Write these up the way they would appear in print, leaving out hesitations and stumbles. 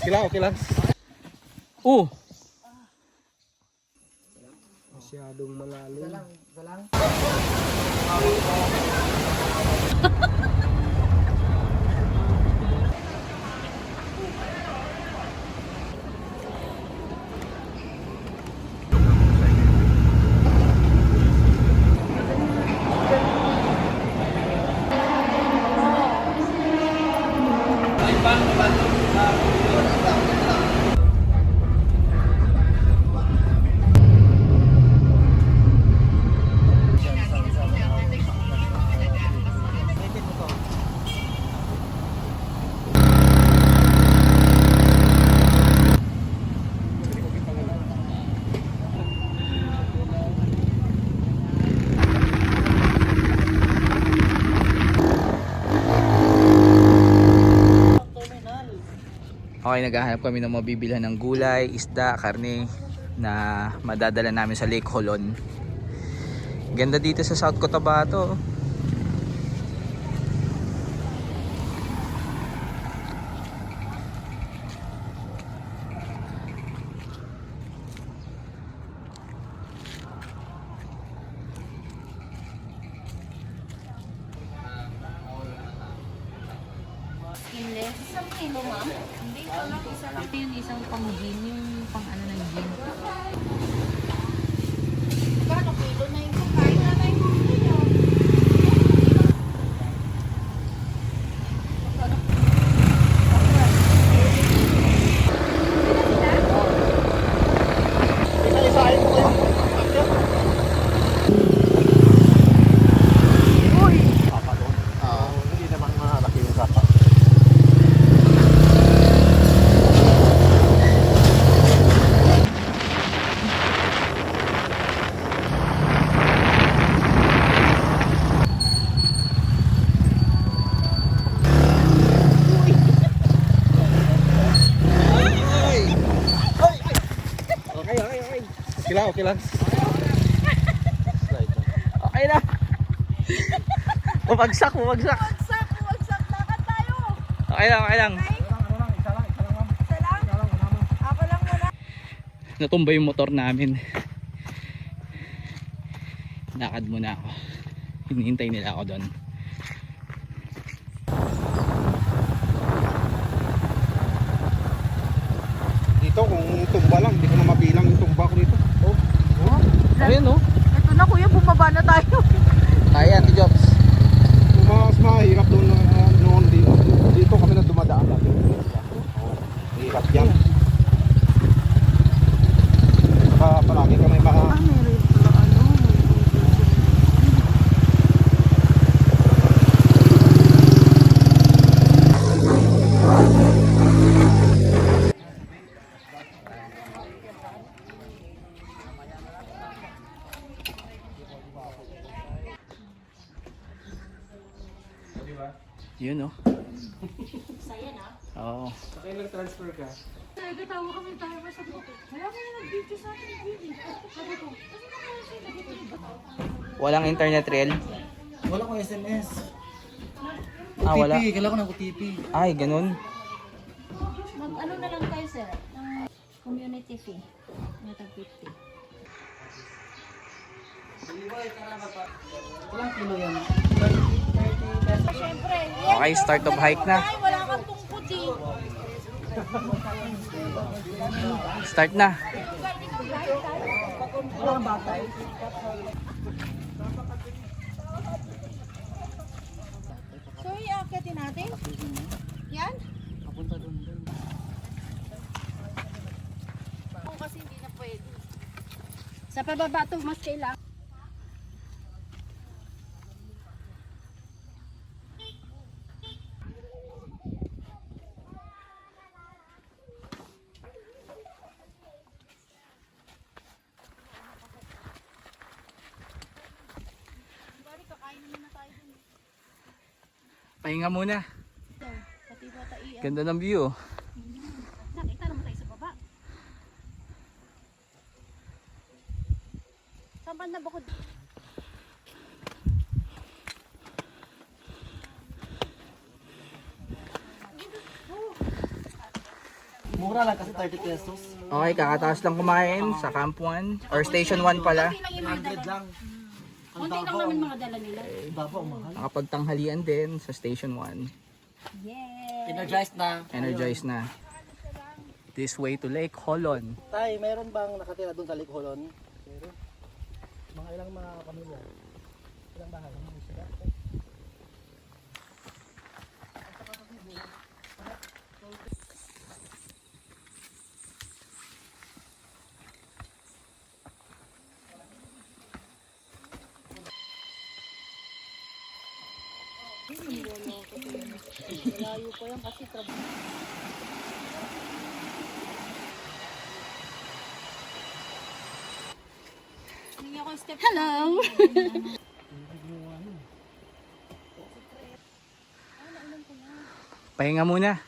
Okay lang. Oh! Masyadong malalim. Isa lang. Okay, naghahanap kami ng mabibilhan ng gulay, isda, karne na madadala namin sa Lake Holon. Ganda dito sa South Cotabato. Skinless. Isang kilo, ma'am? Hindi, ito lang. Isa lang. Ito yung isang pang-gin. Yung pang-ano ng gin. Kano kilo na yung kakain na yung kilo? Isa-isahin mo kayo. Sapa doon? Hindi naman malaki yung sapa. Okay lang. Okay na. Bumagsak. Wagsak, lakad tayo. Okay lang. Isa lang, ma'am. Isa lang? Isa lang, ma'am. Ako lang muna. Natumba yung motor namin. Lakad muna ako. Hinihintay nila ako doon. Dito kung tumba lang, hindi ko na mabilang yung tumba ko dito. Ayun oh. Ito na kuya, bumaba na tayo. Kaya, Ate Jobs. Mas mahirap doon noon dito. Dito kami na dumadaan dati. Hirap yan. Saka palagi kami Meron pala ano. Yun oh. Saya na. Oo. Sakay nag-transfer ka? Nagkatawa kami tayo sa buko. Wala ko na nag-video sa akin yung video. Sabi ko, kasi Walang internet rail. Wala ko SMS. Ah, wala. OTP, kailangan ko ng OTP. Ay, ganun. Mag-ano na lang tayo sir, ng community fee. May tag 50. Ilang kilo yan? 30 pesos. Siyempre, Okay, start of hike na. ay, wala kang tungkuti. Start na. Wala kang bata. So, iaakyatin natin? Yan? Papunta doon. Kung kasi hindi na pwede. Sa pababa to, mas kailangan. Pahinga muna. Pati bata iyan. Ganda ng view. Nakita naman tayo sa baba. Saan ba na bukod? Mura lang kasi 30 pesos. Okay, kakataas lang kumain sa Camp 1 or Station 1 pala. 100 lang. Kunti lang naman mga dala nila. Davao, mahal. Nakapagtanghalian din sa Station 1. Yeah. Energized na. Energized na. This way to Lake Holon. Tay, meron bang nakatira doon sa Lake Holon? Meron. Mga ilang mga pamilya? Ilang bahay? Malayo pa yan kasi trabaho. Hello! Pahinga muna.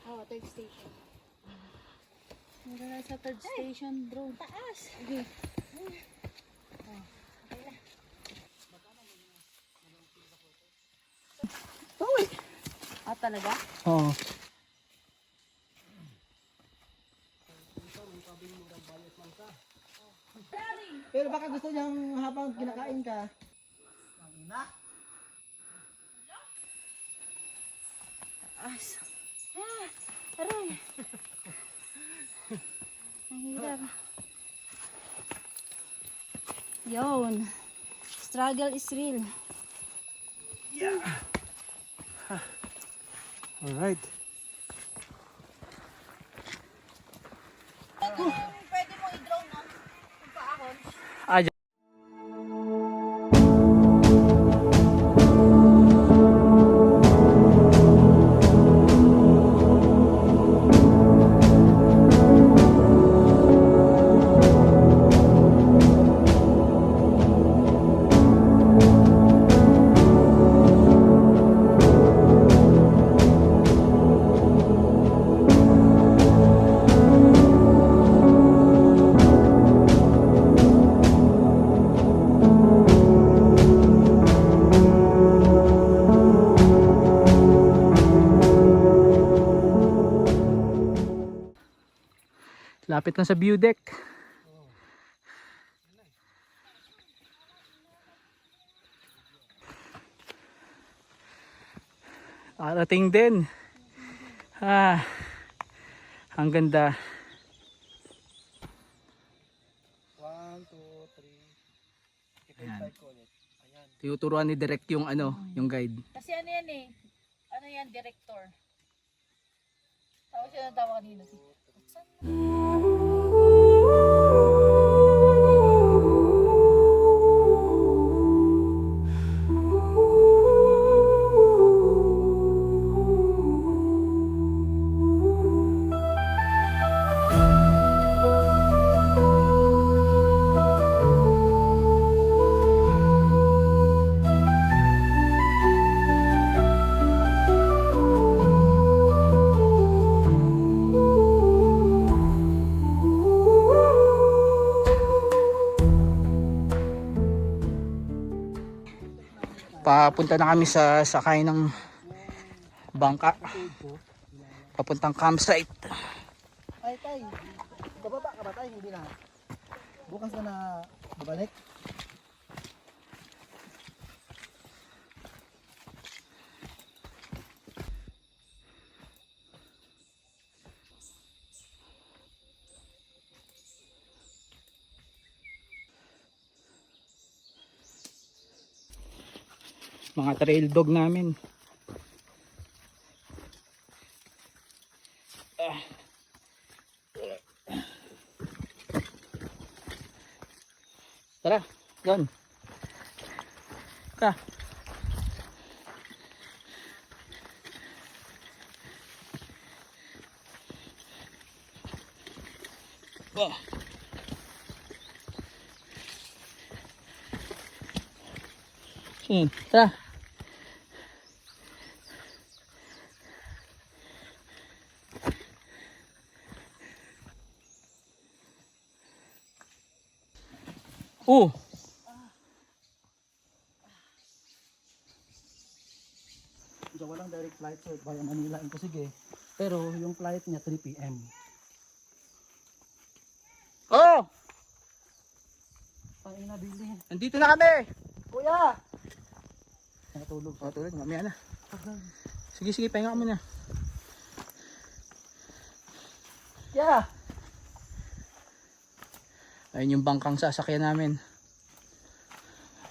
Oh, third station. Mura na sa third station, bro. Taas! Okay. Ah, talaga? Oo. Pero baka gusto niyang habang kinakain ka. Aray! Ang hirap. Yun. Struggle is real. Alright. Pwede mo i-draw, no? Kung paahon. Ah, lapit na sa view deck. Arating din. Ang ganda. 1, 2, 3. Ayan. Ko ulit. Ayan. Tinuturuan ni Direk yung yung guide. Kasi ano yan eh? Ano yan, director? Tawag siya ng tawa kanina. Papunta na kami sa sakay ng bangka. Papuntang campsite. Ay, tay. Bababa ka ba, tay? Hindi na. Bukas ka na babalik. Mga trail dog namin. Tara, doon. Tara. Oh. Tara. Oh. direct flight so via Manila and Pasig. Pero yung flight niya 3 p.m. Oh! Pangina Billy. Andito na kami! Kuya! Natulog. Oh, tulad, mamaya na. Sige, sige, pahinga ka muna. Yeah! Ayun yung bangkang sasakyan namin.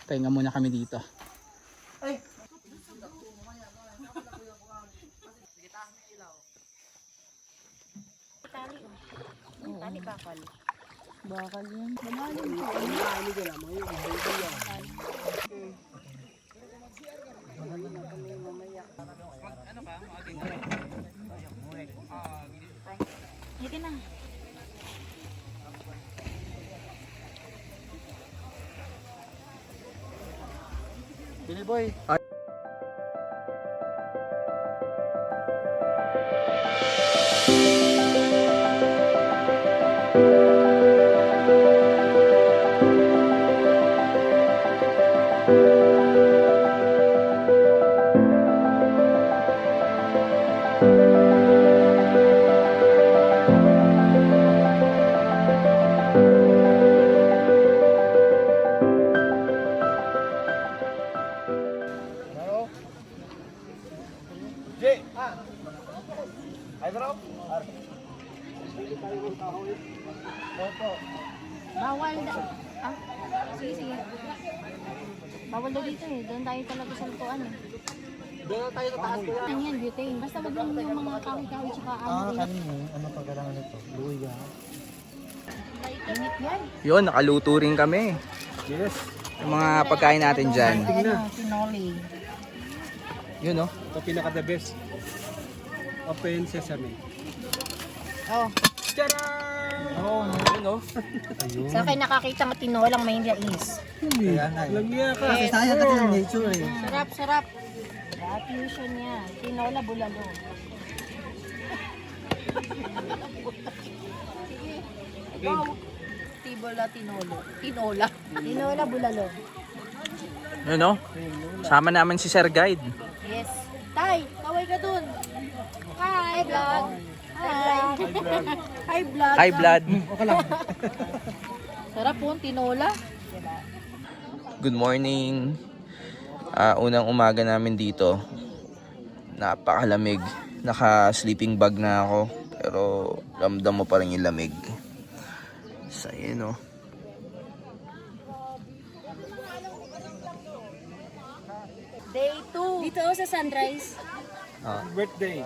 Pahinga muna kami dito. Ay! Tali bakal. Bakal yun. Malalim po. Sige na. Billy boy! Bawal da. Ah, sige, sige. Bawal daw dito eh. Doon tayo talaga sa lutuan eh. Doon na tayo sa taas kuya. Ano yan, butane. Basta wag lang yung mga kawi-kawi tsaka ano. Kanina, ano pa kailangan nito? Luya. Init yan. Yun, nakaluto rin kami. Yes. Yung mga pagkain natin dyan. Ano, sinoli. Yun, no? Ito pinaka the best. Open sesame. Oh. Oo, yun, no? Sa akin nakakita mo tinolang may is. Lagyan ka. Kasi sayang kasi ng nature eh. Sarap, sarap. Fusion niya. Tinola bulalo. Sige. Ikaw. Tibola tinolo. Tinola. Tinola bulalo. Yun, no? Sama namin si Sir Guide. Yes. Tay, kaway ka dun. Hi, vlog. Hi. Hi, vlog. Hi, Vlad. Sarap po, tinola. Good morning. Unang umaga namin dito. Napakalamig. Naka-sleeping bag na ako. Pero ramdam mo pa rin yung lamig. So, yun, no? Day 2. Dito sa sunrise. Birthday.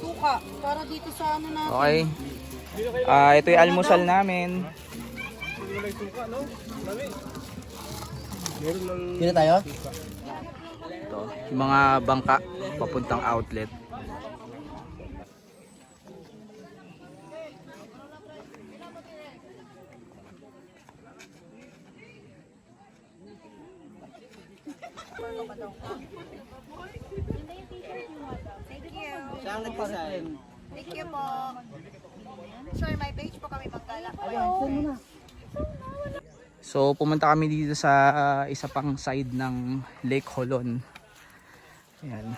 Suka. Para dito sa ano natin. Okay. Ito yung almusal namin. Sino tayo? Ito, yung mga bangka papuntang outlet. Siya ang nagpasahin. Thank you po. Sir, may page po kami magkala. So pumunta kami dito sa isa pang side ng Lake Holon. Ayan.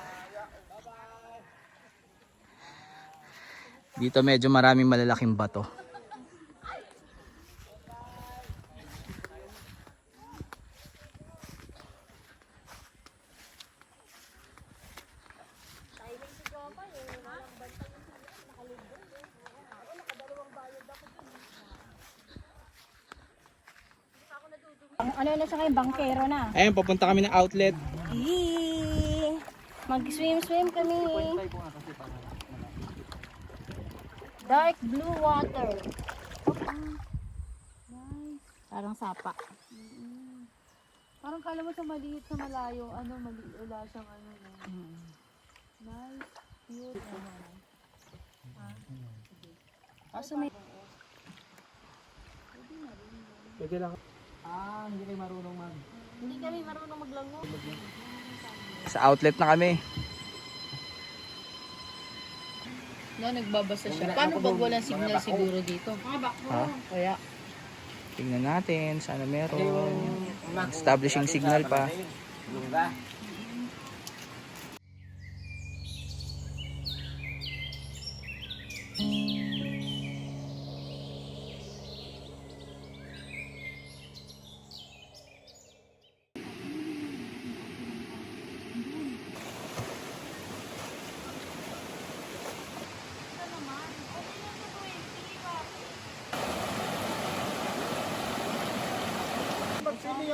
Dito medyo maraming malalaking bato. Ano na sa kayo, bangkero na. Ayan, papunta kami ng outlet. Mag-swim-swim kami. Dark blue water. Parang sapa. Parang kala mo sa maliit sa malayo, ano, maliit, wala siyang ano. Nice, cute. Kaso may... Pwede lang. Hindi kayo marunong mag... Hindi kami marunong maglango. Sa outlet na kami. No, nagbabasa siya. Paano pag walang signal siguro dito? Ha? Kaya. Tingnan natin, sana meron. Establishing signal pa.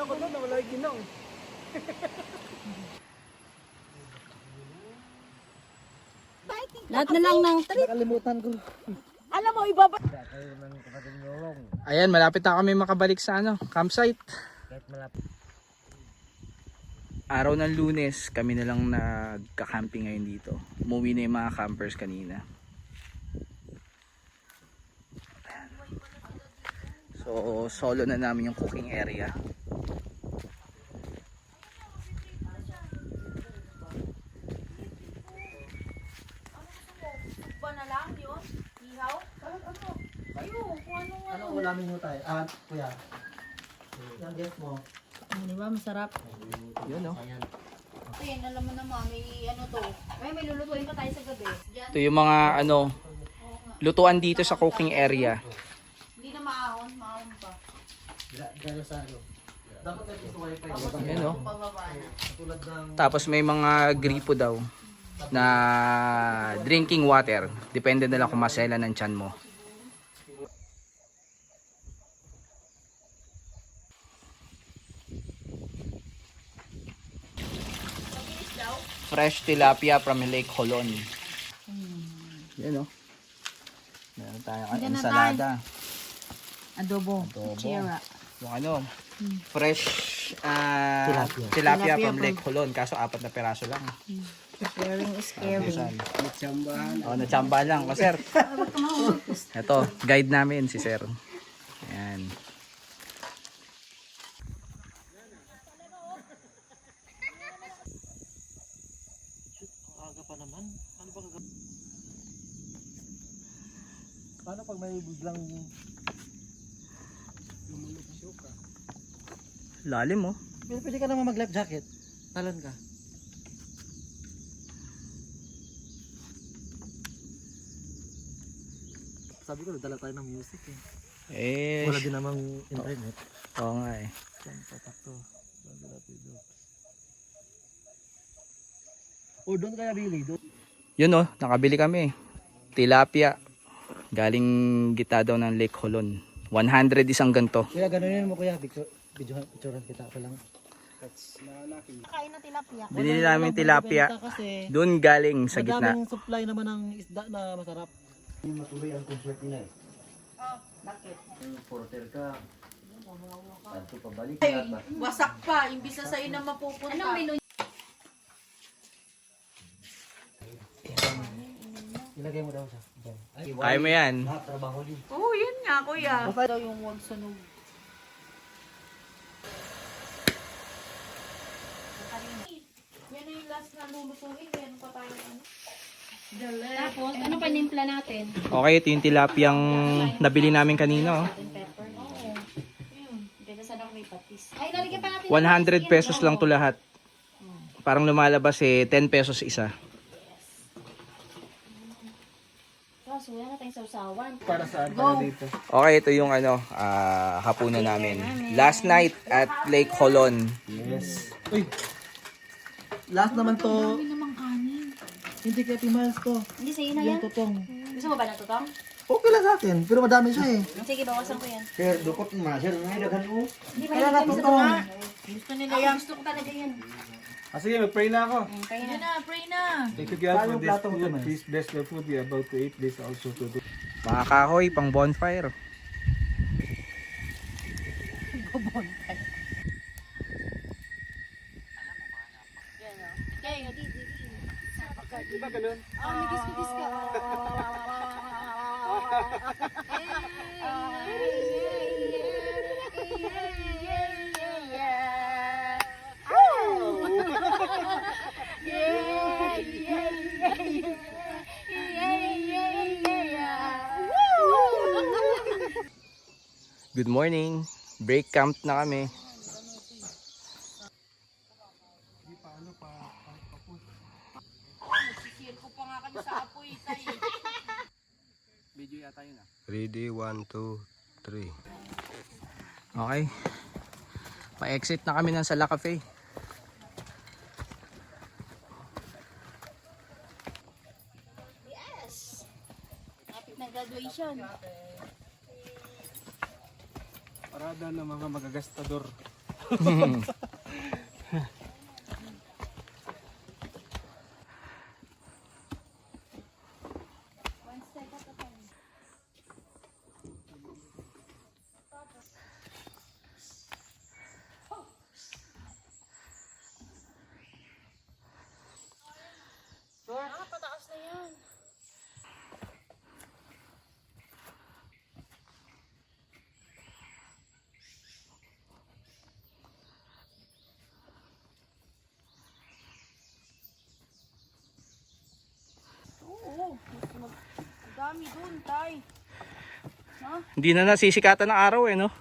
ako doon, wala yung ginaw. Lahat na lang ng trip. Nakalimutan ko. Alam mo, ibaba. Ayan, malapit na kami makabalik sa campsite. Araw ng Lunes, kami na lang nagka-camping ngayon dito. Umuwi na yung mga campers kanina. So, solo na namin yung cooking area. Ba na lang yun? Ihaw? Ayun, kung ano nga. Ano ulamin mo tayo? Kuya. Yung guess mo. Di ba, masarap. Yun, no? Ayan, alam mo naman, may ano to. May lulutuin pa tayo sa gabi. Diyan, Ito yung mga lutuan dito sa cooking area. hindi na maahon pa. Gano'n sa ano. Dapat ito sa wifi. Ayan, no? Pababa na. Tulad ng... Tapos may mga gripo daw na drinking water. Depende na lang kung masela ng tiyan mo. Fresh tilapia from Lake Holon. Yan, no? Meron tayong ensalada. Adobo. Adobo. Yung fresh Tilapia. tilapia from Lake Holon. Kaso 4 na peraso lang. Sharing is caring. Natsambahan lang ko, sir. Ito, guide namin si sir. Ayan. Aga pa naman. Ano ba gagawin? Paano pag may biglang... Lalim, oh. Pwede ka naman mag-life jacket. Talon ka. Sabi ko, dala tayo ng music eh. Eh, Wala din namang internet. oo nga eh. Tatak to. O doon kaya Billy? Doon. Yun, oh, nakabili kami. Tilapia. Galing gita daw ng Lake Holon. 100 isang ganto. Kuya, gano'n mo kuya. Picturean kita ko lang. Kain na tilapia. Binili namin tilapia. Kasi Doon galing sa gitna. madaming supply naman ng isda na masarap. Yung matuloy ang comfort nila eh. Bakit? Porter ka. Tanto pabalik Wasak pa, imbis na sa'yo na mapupunta. Anong menu? Ilagay mo daw siya. Diyan. Kaya mo yan. Lahat trabaho din. Oo, yun nga, kuya. Basta daw yung wag sunog. Yan na yung last na lulutuin. Yan pa tayo ano. Tapos, ano pa nimpla natin? Okay, ito yung tilapiyang nabili namin kanina. Oh. Pepper. Oo. Ganda sana kung may patis. Ay, lalagyan pa natin. 100 pesos lang to lahat. Parang lumalabas 10 pesos isa. Kaso, wala na tayong sausawan. Para saan tayo dito? Okay, ito yung hapunan namin. Last night at Lake Holon. Yes. Uy! Last naman to. Namang kanin. Hindi kaya timals to. Hindi, sa'yo na Yung yan. tutong. Gusto mo ba ng tutong? Okay lang sa akin. Pero madami siya eh. Sige, bawasan ko yan. Sir, dukot na. Sir, ngayon mo. Hindi, Kaya mahilig nga kami sa tutong. tunga. Gusto nila yan. Gusto ko talaga yan. Sige, mag-pray na ako. Pray na. Pray na. Thank you God Paano for this plato mo, food. Tomas? Please bless the food we are about to eat this also today. Mga kahoy, pang bonfire. Di ba ganun? May kiss ka. Good morning. Break camp na kami. Video yata yun ah. Ready, 1, 2, 3. Okay. Pa-exit na kami ng Sala Cafe. Yes! Kapit na graduation. Parada ng mga magagastador. Pataas na yan. Oo. Ang dami dun, tay. Hindi na nasisikatan ng araw eh, no?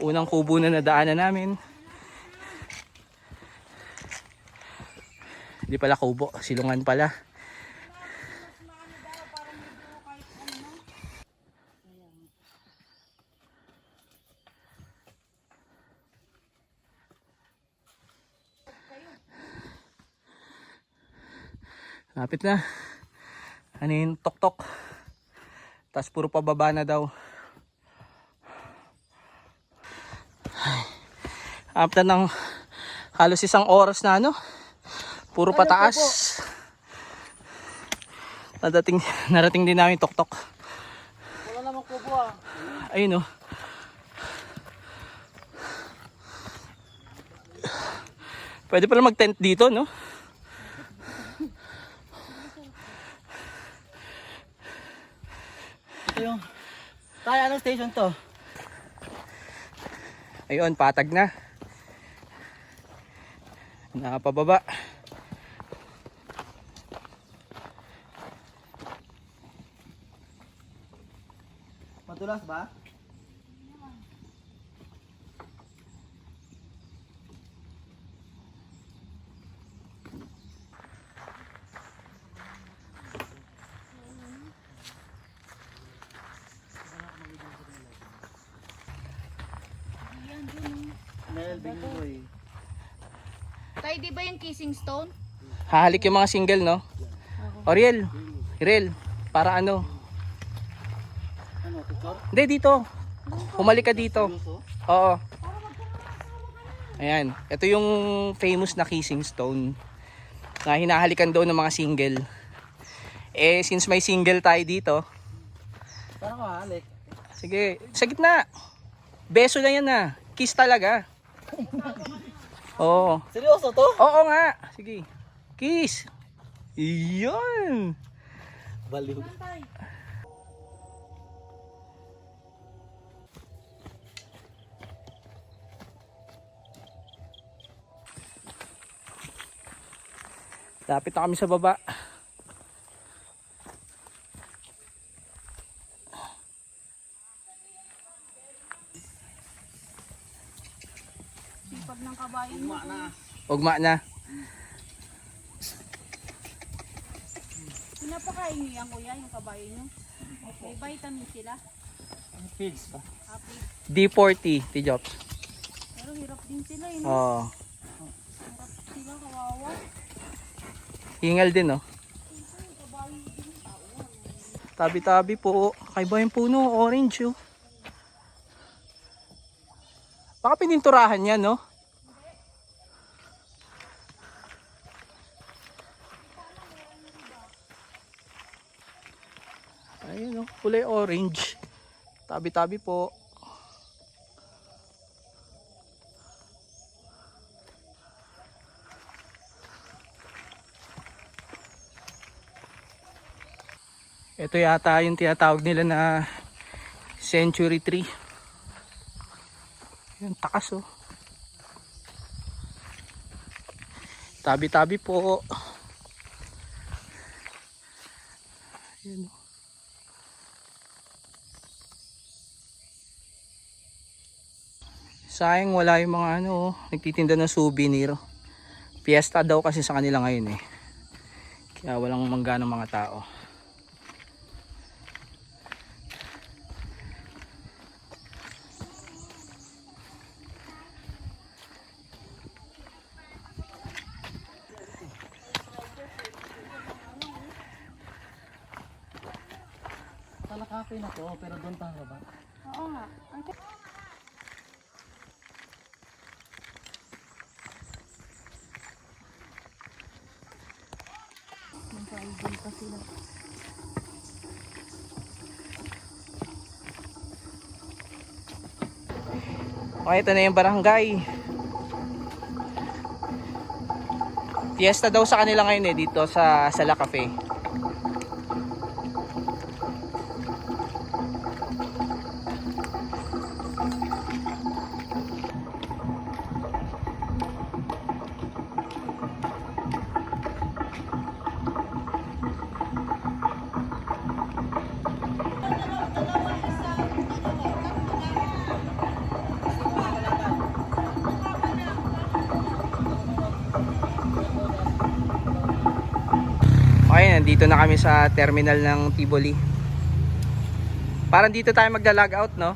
Unang kubo na nadaanan namin. Hindi pala kubo, silungan pala. Lapit na. Ano yun? Tok-tok. Tapos puro pababa na daw. After ng halos isang oras na ano, puro pataas. Narating din namin tok-tok. Wala namang kubo ah. Ayun oh. Pwede pala mag-tent dito, no? Ito yung... Tayo, anong station to? Ayun, patag na. Nakapababa. Madulas ba? Mel, boy. Tay, di ba yung kissing stone? Hahalik yung mga single, no? Oriel, Irel, para ano? Ano, picture? Hindi, dito. Humalik ka dito. Oo. Ayan. Ito yung famous na kissing stone na hinahalikan doon ng mga single. Eh, since may single tayo dito, Parang mahalik. sige, sa gitna. Beso na yan na. Kiss talaga. Oo. Seryoso to? Oo nga. Sige. Kiss. Iyon. Baliw. Lapit na kami sa baba. Sipag ng kabayan mo. Ugma na. Pinapakain niyo yan, kuya, yung kabayan niyo. May vitamin sila. Pigs ba? Happy. D40, T-Jops. Pero hirap din sila eh. No? Oo. Hirap sila, kawawa. Hingal din, no? Tabi-tabi po. Kaiba yung puno, orange, oh. Baka pininturahan yan, no? Ayun, oh. Kulay orange. Tabi-tabi po. Ito yata yung tinatawag nila na century tree. Yung takas oh. Tabi-tabi po. Ayan oh. Sayang wala yung mga ano oh, nagtitinda ng souvenir. Fiesta daw kasi sa kanila ngayon eh. Kaya walang mangga ng mga tao. Talakapin na to, pero doon tayo ba? Oo nga. Ang Friday pa sila. Okay, ito na yung barangay. Fiesta daw sa kanila ngayon dito sa Sala Cafe. Okay, nandito na kami sa terminal ng Tivoli. Parang dito tayo magla-log out, no?